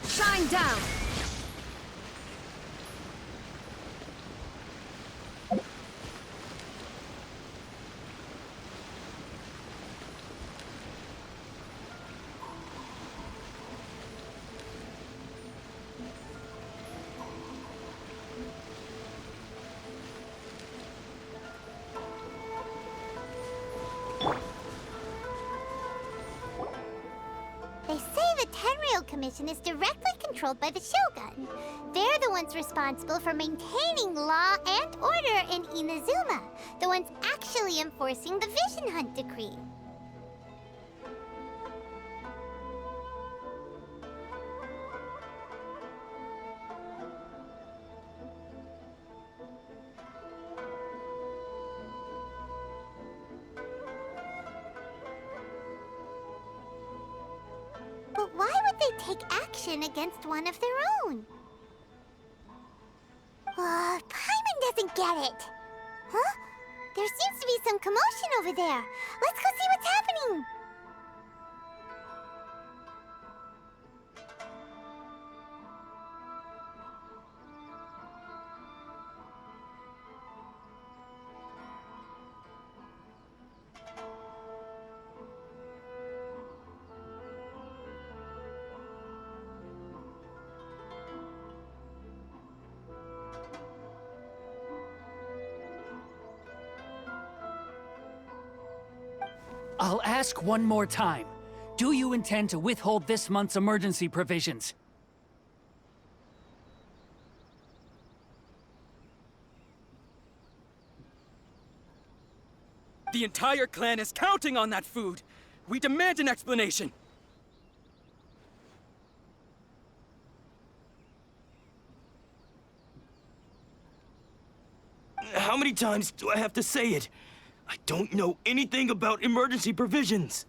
Shine down! They say the Tenryou Commission is directly controlled by the Shogun. They're the ones responsible for maintaining law and order in Inazuma, the ones actually enforcing the Vision Hunt decree. But why would they take action against one of their own? Paimon doesn't get it. Huh? There seems to be some commotion over there. Let's go see what's happening. I'll ask one more time. Do you intend to withhold this month's emergency provisions? The entire clan is counting on that food! We demand an explanation! How many times do I have to say it? I don't know anything about emergency provisions.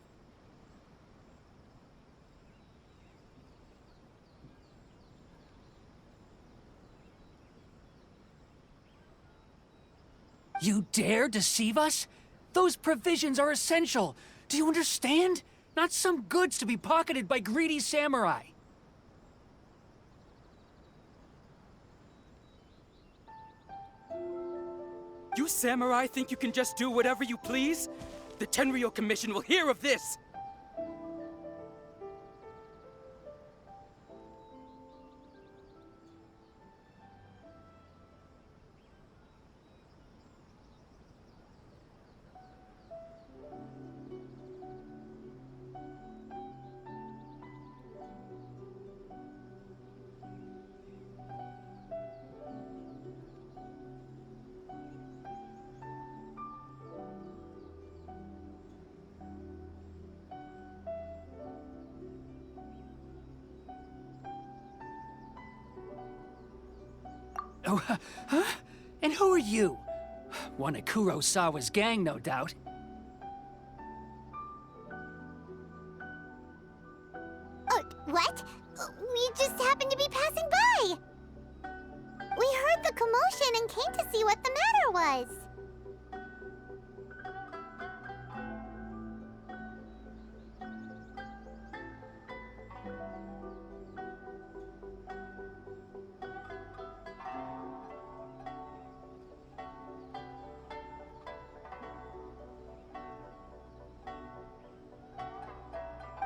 You dare deceive us? Those provisions are essential. Do you understand? Not some goods to be pocketed by greedy samurai. You samurai think you can just do whatever you please? The Tenryou Commission will hear of this! Oh, huh? And who are you? One of Kurosawa's gang, no doubt. What? We just happened to be passing by. We heard the commotion and came to see what the matter was.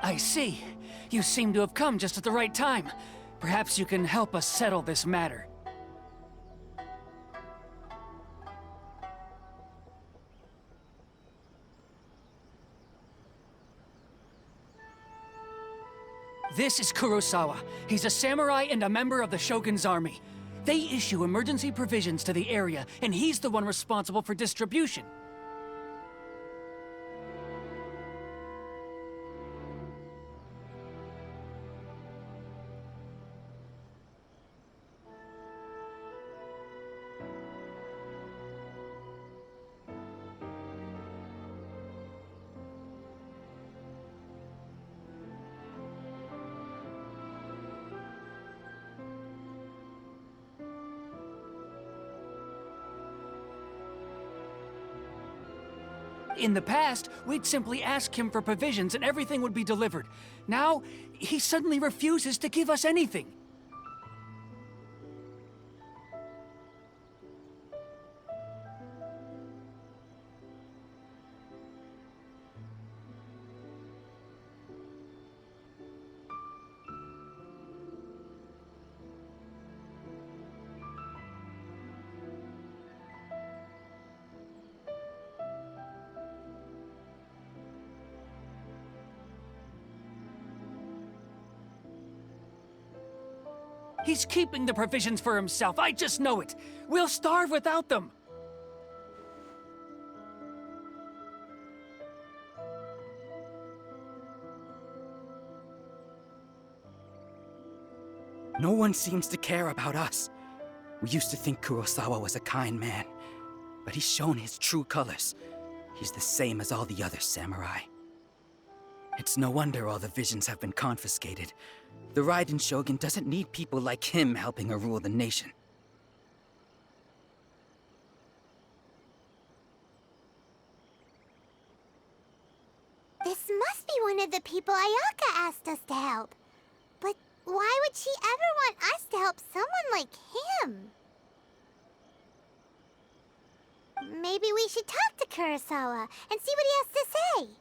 I see. You seem to have come just at the right time. Perhaps you can help us settle this matter. This is Kurosawa. He's a samurai and a member of the Shogun's army. They issue emergency provisions to the area, and he's the one responsible for distribution. In the past, we'd simply ask him for provisions and everything would be delivered. Now, he suddenly refuses to give us anything. He's keeping the provisions for himself, I just know it. We'll starve without them. No one seems to care about us. We used to think Kurosawa was a kind man, but he's shown his true colors. He's the same as all the other samurai. It's no wonder all the visions have been confiscated. The Raiden Shogun doesn't need people like him helping her rule the nation. This must be one of the people Ayaka asked us to help. But why would she ever want us to help someone like him? Maybe we should talk to Kurosawa and see what he has to say.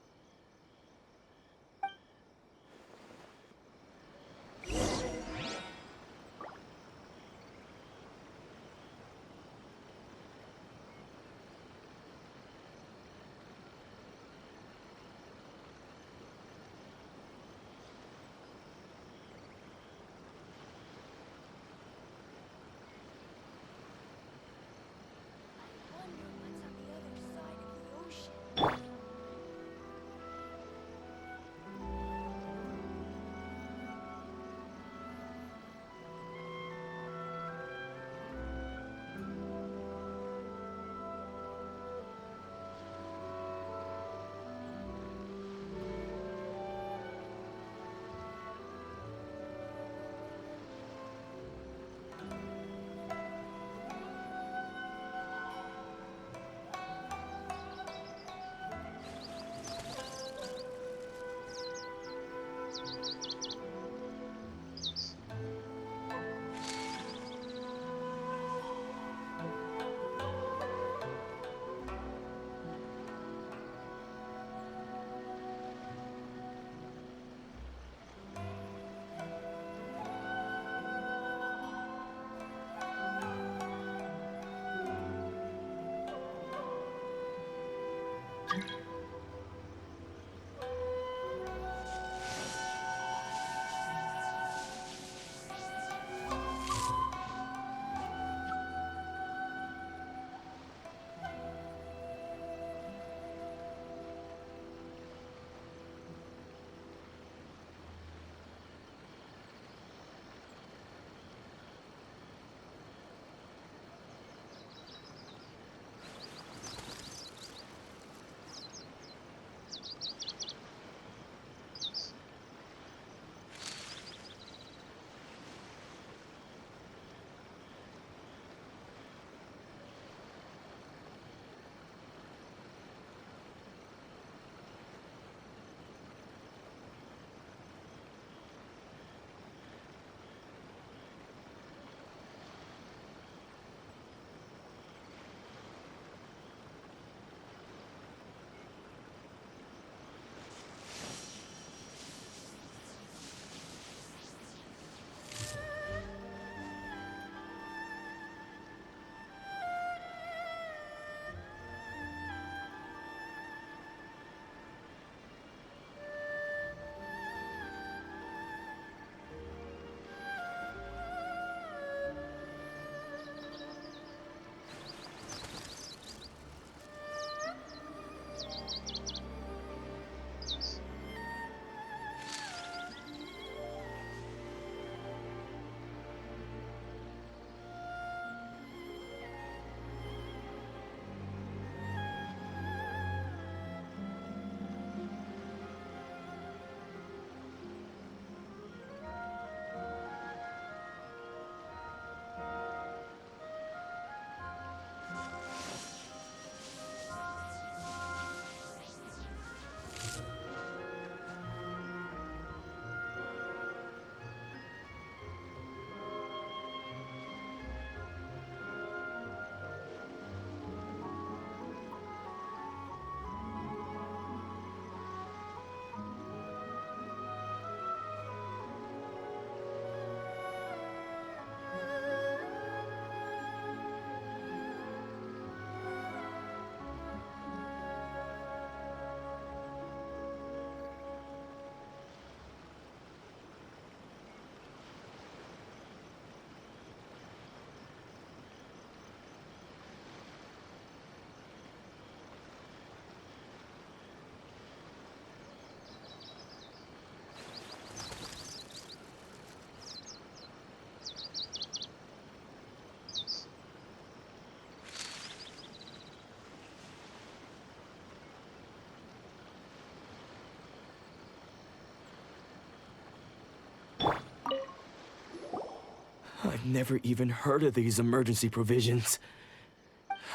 I've never even heard of these emergency provisions.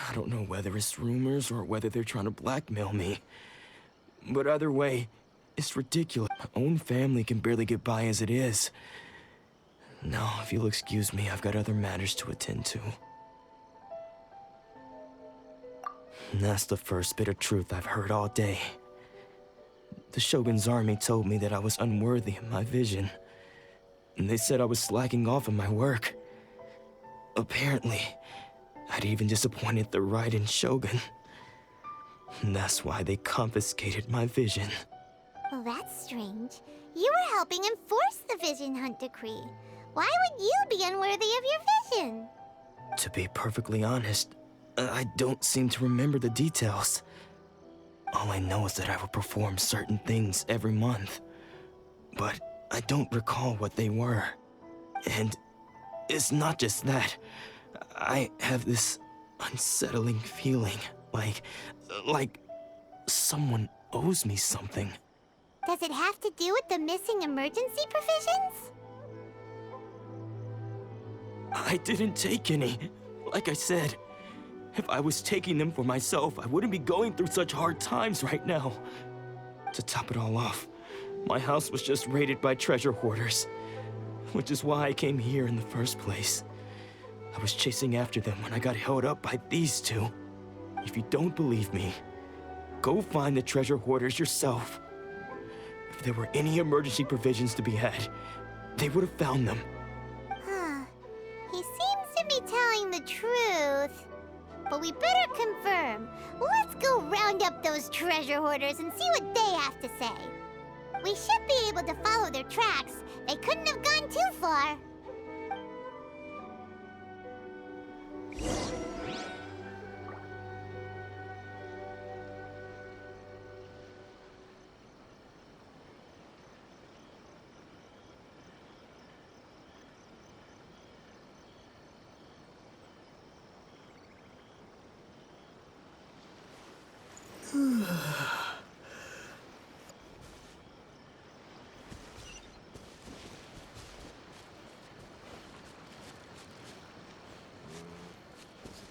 I don't know whether it's rumors or whether they're trying to blackmail me. But either way, it's ridiculous. My own family can barely get by as it is. Now, if you'll excuse me, I've got other matters to attend to. And that's the first bit of truth I've heard all day. The Shogun's army told me that I was unworthy of my vision. And they said I was slacking off in my work. Apparently, I'd even disappointed the Raiden Shogun. And that's why they confiscated my vision. Well, that's strange. You were helping enforce the Vision Hunt Decree. Why would you be unworthy of your vision? To be perfectly honest, I don't seem to remember the details. All I know is that I would perform certain things every month. But I don't recall what they were. And it's not just that. I have this unsettling feeling, like someone owes me something. Does it have to do with the missing emergency provisions? I didn't take any. Like I said, if I was taking them for myself, I wouldn't be going through such hard times right now. To top it all off, my house was just raided by treasure hoarders, which is why I came here in the first place. I was chasing after them when I got held up by these two. If you don't believe me, go find the treasure hoarders yourself. If there were any emergency provisions to be had, they would have found them. Huh. He seems to be telling the truth. But we better confirm. Let's go round up those treasure hoarders and see what they have to say. We should be able to follow their tracks. They couldn't have gone too far.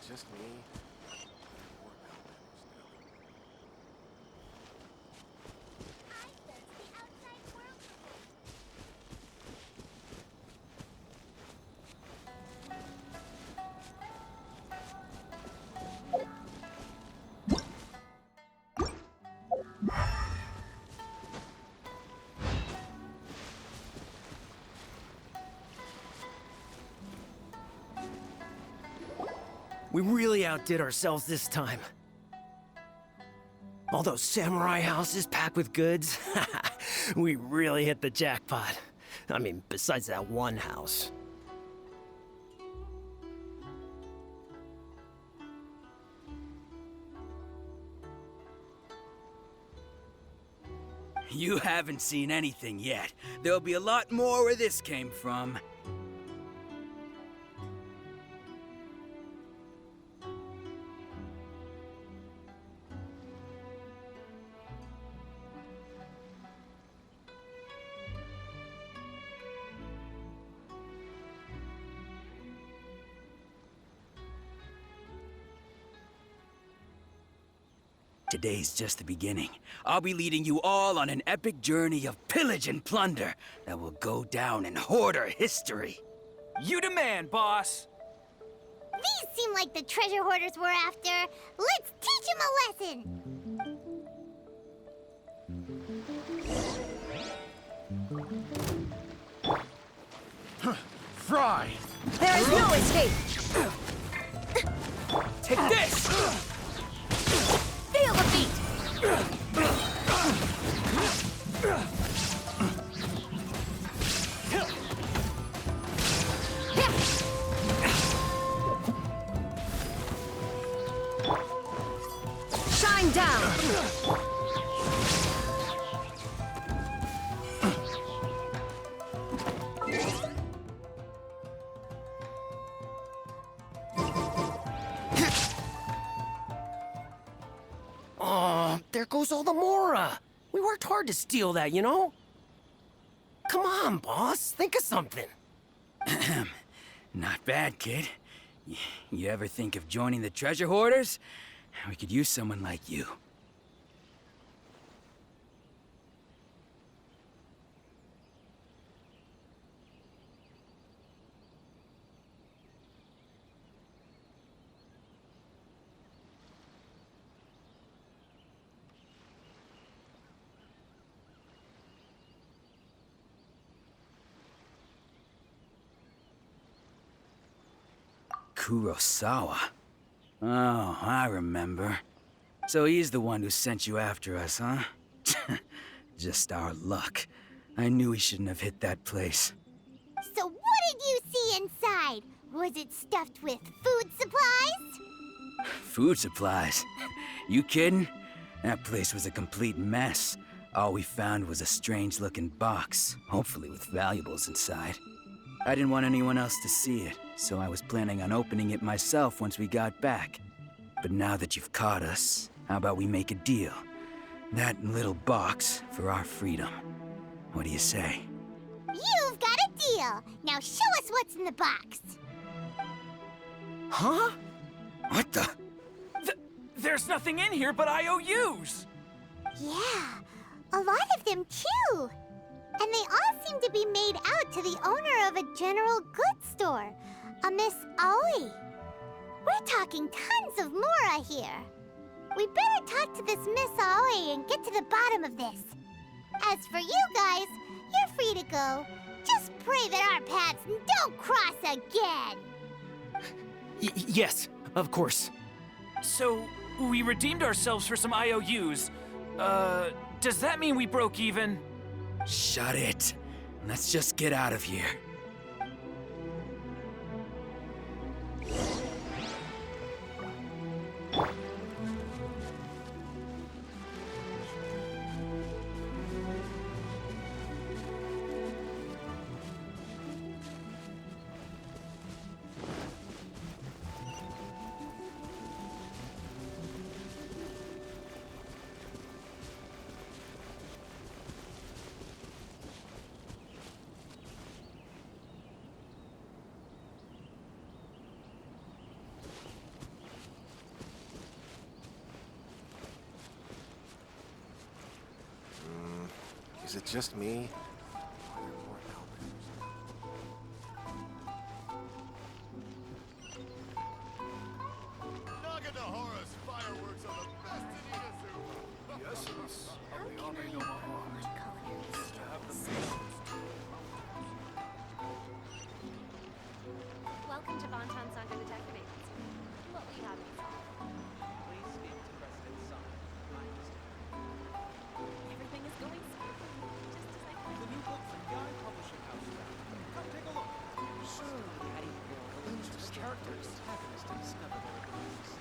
Just me. We really outdid ourselves this time. All those samurai houses packed with goods, we really hit the jackpot. I mean, besides that one house. You haven't seen anything yet. There'll be a lot more where this came from. Today's just the beginning. I'll be leading you all on an epic journey of pillage and plunder that will go down in hoarder history. You demand, boss! These seem like the treasure hoarders we're after. Let's teach them a lesson. Fry! There is no escape! Take this! Feel the beat! Shine down! There goes all the Mora. We worked hard to steal that, you know? Come on, boss. Think of something. Not bad, kid. You ever think of joining the treasure hoarders? We could use someone like you. Kurosawa? Oh, I remember. So he's the one who sent you after us, huh? Just our luck. I knew he shouldn't have hit that place. So what did you see inside? Was it stuffed with food supplies? Food supplies? You kidding? That place was a complete mess. All we found was a strange-looking box, hopefully with valuables inside. I didn't want anyone else to see it, so I was planning on opening it myself once we got back. But now that you've caught us, how about we make a deal? That little box for our freedom. What do you say? You've got a deal. Now show us what's in the box. Huh? What the? There's nothing in here but IOUs! Yeah, a lot of them too. And they all seem to be made out to the owner of a general goods store, a Miss Aoi. We're talking tons of Mora here. We better talk to this Miss Aoi and get to the bottom of this. As for you guys, you're free to go. Just pray that our paths don't cross again. Yes, of course. So, we redeemed ourselves for some IOUs. Does that mean we broke even? Shut it. Let's just get out of here. Is it just me? Naganohara's fireworks are the best in Inazuma. The essence of the Ame no Mahara is to have the patience to Welcome to Bonton Sangha Detective Agency. What will you have in store? Please speak to President Sun. I understand. Everything is going smoothly, just as I planned. The new book from Guy Publishing House is out. Come take a look. Soon, Patty will allude to the character's antagonist to discover their abilities.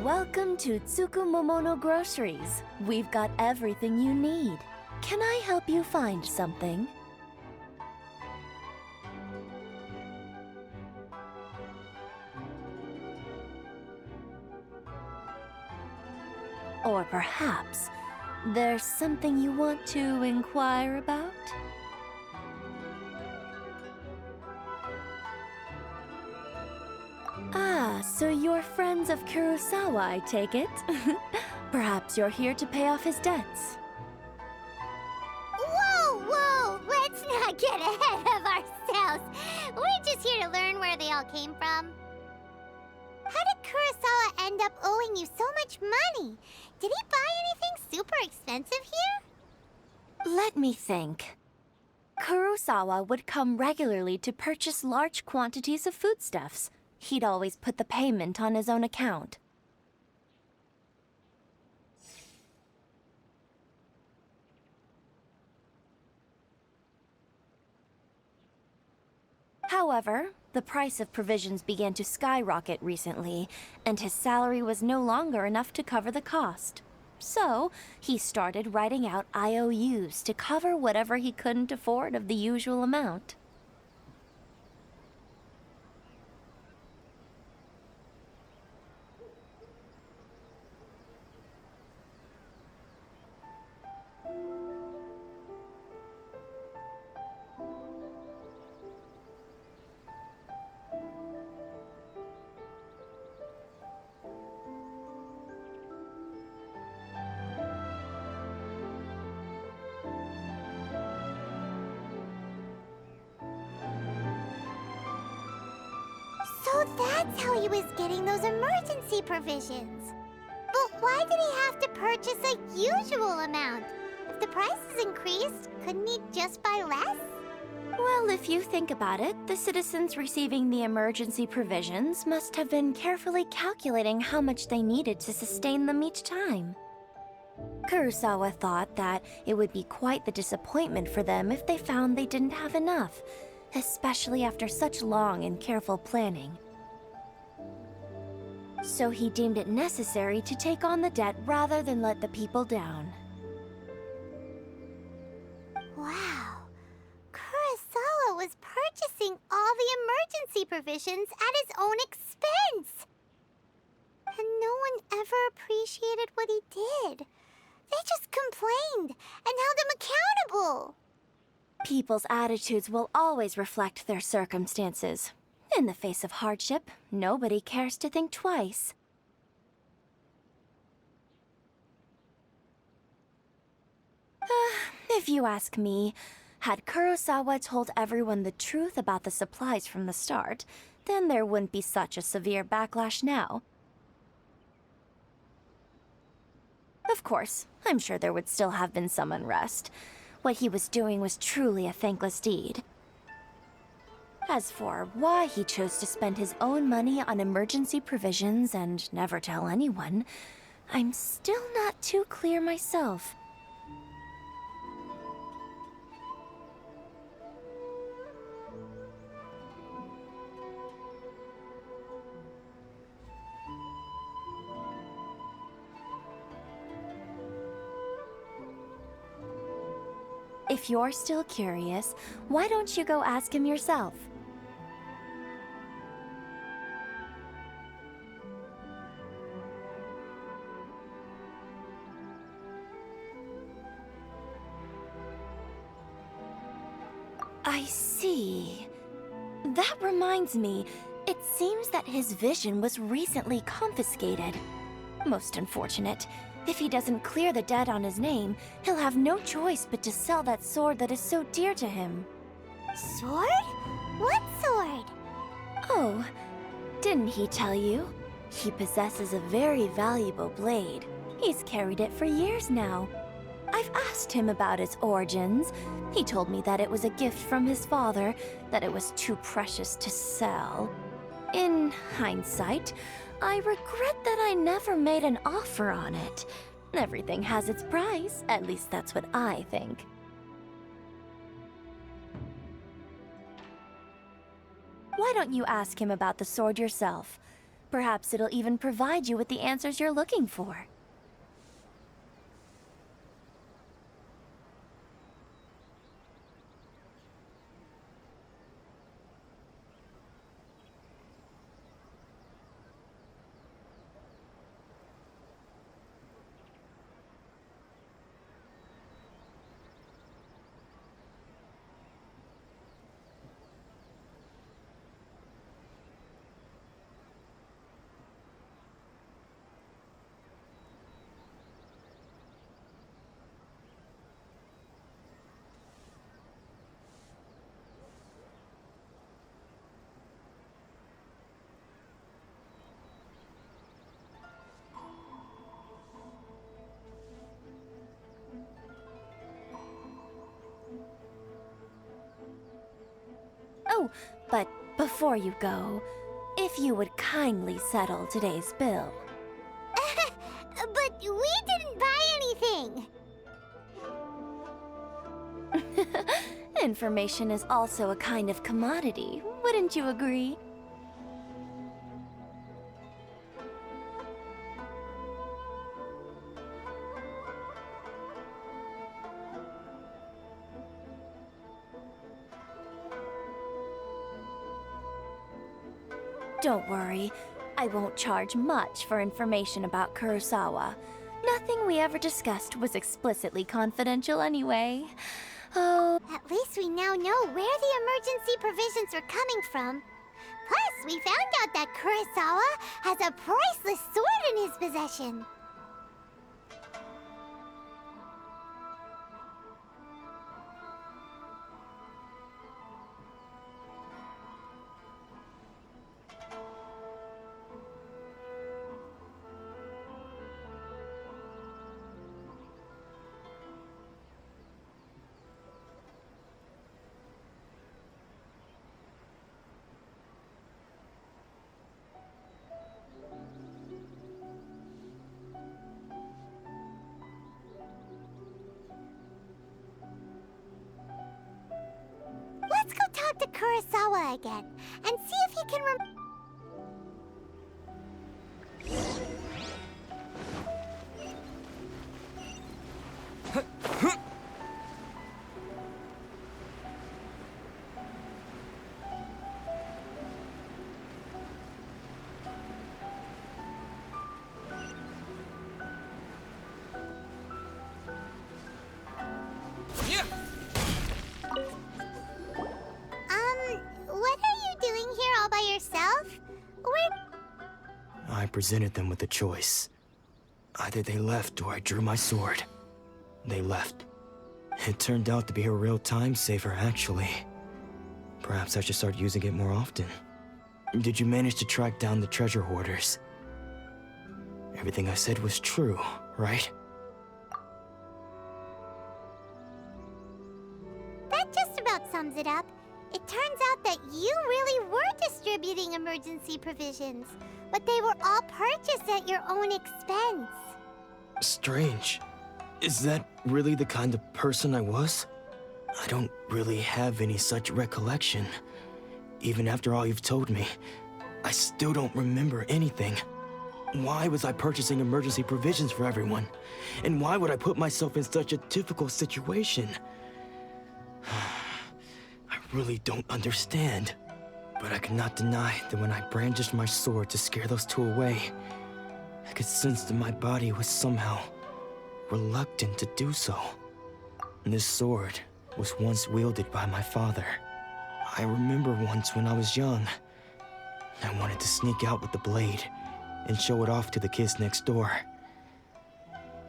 Welcome to Tsukumomono Groceries. We've got everything you need. Can I help you find something? Or perhaps there's something you want to inquire about? Ah, so you're friends of Kurosawa, I take it? Perhaps you're here to pay off his debts. Whoa, whoa! Let's not get ahead of ourselves. We're just here to learn where they all came from. How did Kurosawa end up owing you so much money? Did he buy anything super expensive here? Let me think. Kurosawa would come regularly to purchase large quantities of foodstuffs. He'd always put the payment on his own account. However, The price of provisions began to skyrocket recently, and his salary was no longer enough to cover the cost. So, he started writing out IOUs to cover whatever he couldn't afford of the usual amount. So that's how he was getting those emergency provisions. But why did he have to purchase a usual amount? If the prices increased, couldn't he just buy less? Well, if you think about it, the citizens receiving the emergency provisions must have been carefully calculating how much they needed to sustain them each time. Kurosawa thought that it would be quite the disappointment for them if they found they didn't have enough, especially after such long and careful planning. So he deemed it necessary to take on the debt rather than let the people down. Wow. Kurosawa was purchasing all the emergency provisions at his own expense. And no one ever appreciated what he did. They just complained and held him accountable. People's attitudes will always reflect their circumstances. In the face of hardship, nobody cares to think twice. If you ask me, had Kurosawa told everyone the truth about the supplies from the start, then there wouldn't be such a severe backlash now. Of course, I'm sure there would still have been some unrest. What he was doing was truly a thankless deed. As for why he chose to spend his own money on emergency provisions and never tell anyone, I'm still not too clear myself. If you're still curious, why don't you go ask him yourself? I see. That reminds me, it seems that his vision was recently confiscated. Most unfortunate. If he doesn't clear the debt on his name, he'll have no choice but to sell that sword that is so dear to him. Sword? What sword? Oh, didn't he tell you? He possesses a very valuable blade. He's carried it for years now. I've asked him about its origins. He told me that it was a gift from his father, that it was too precious to sell. In hindsight, I regret that I never made an offer on it. Everything has its price, at least that's what I think. Why don't you ask him about the sword yourself? Perhaps it'll even provide you with the answers you're looking for. Oh, but before you go, if you would kindly settle today's bill. But we didn't buy anything! Information is also a kind of commodity, wouldn't you agree? Don't worry, I won't charge much for information about Kurosawa. Nothing we ever discussed was explicitly confidential anyway. Oh... At least we now know where the emergency provisions are coming from. Plus, we found out that Kurosawa has a priceless sword in his possession. Let's go talk to Kurosawa again, and see if he can what are you doing here all by yourself? I presented them with a choice. Either they left or I drew my sword. They left. It turned out to be a real time saver, actually. Perhaps I should start using it more often. Did you manage to track down the treasure hoarders? Everything I said was true, right? That just about sums it up. It turns out that you really were distributing emergency provisions, but they were all purchased at your own expense. Strange. Is that really the kind of person I was? I don't really have any such recollection. Even after all you've told me, I still don't remember anything. Why was I purchasing emergency provisions for everyone? And why would I put myself in such a difficult situation? I really don't understand. But I cannot deny that when I brandished my sword to scare those two away, I could sense that my body was somehow reluctant to do so. This sword was once wielded by my father. I remember once when I was young, I wanted to sneak out with the blade and show it off to the kids next door.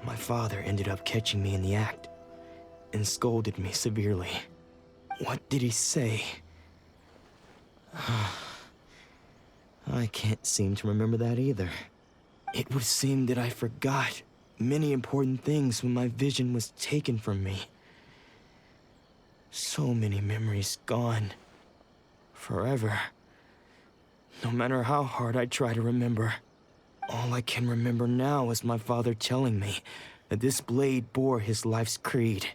My father ended up catching me in the act and scolded me severely. What did he say? I can't seem to remember that either. It would seem that I forgot many important things when my vision was taken from me. So many memories gone. Forever. No matter how hard I try to remember, all I can remember now is my father telling me that this blade bore his life's creed.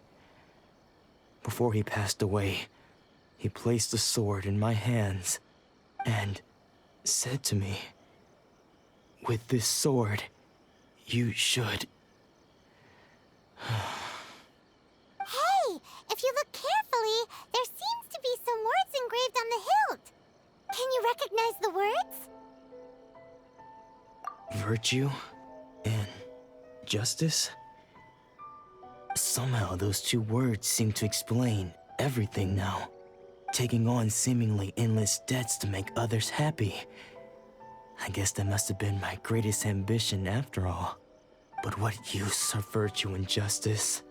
Before he passed away, he placed the sword in my hands and said to me, "With this sword, you should..." Hey, if you look carefully, there seems to be some words engraved on the hilt. Can you recognize the words? Virtue and justice? Somehow those two words seem to explain everything now. Taking on seemingly endless debts to make others happy. I guess that must have been my greatest ambition after all. But what use are virtue and justice?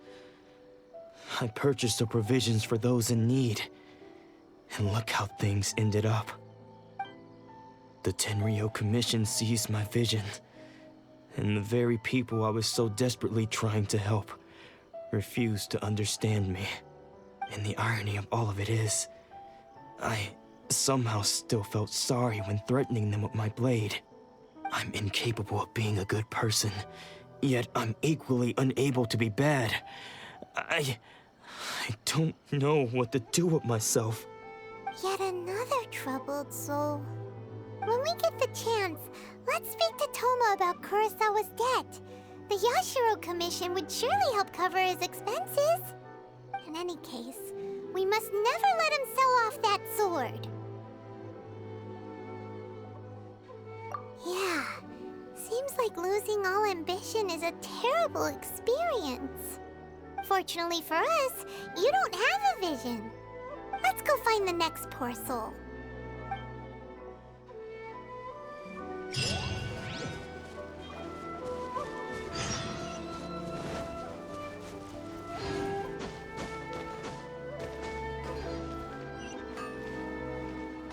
I purchased the provisions for those in need. And look how things ended up. The Tenryo Commission seized my vision. And the very people I was so desperately trying to help refused to understand me. And the irony of all of it is, I somehow still felt sorry when threatening them with my blade. I'm incapable of being a good person, yet I'm equally unable to be bad. I don't know what to do with myself. Yet another troubled soul. When we get the chance, let's speak to Toma about Kurosawa's debt. The Yashiro Commission would surely help cover his expenses. In any case, we must never let him sell off that sword. Yeah, seems like losing all ambition is a terrible experience. Fortunately for us, you don't have a vision. Let's go find the next poor soul.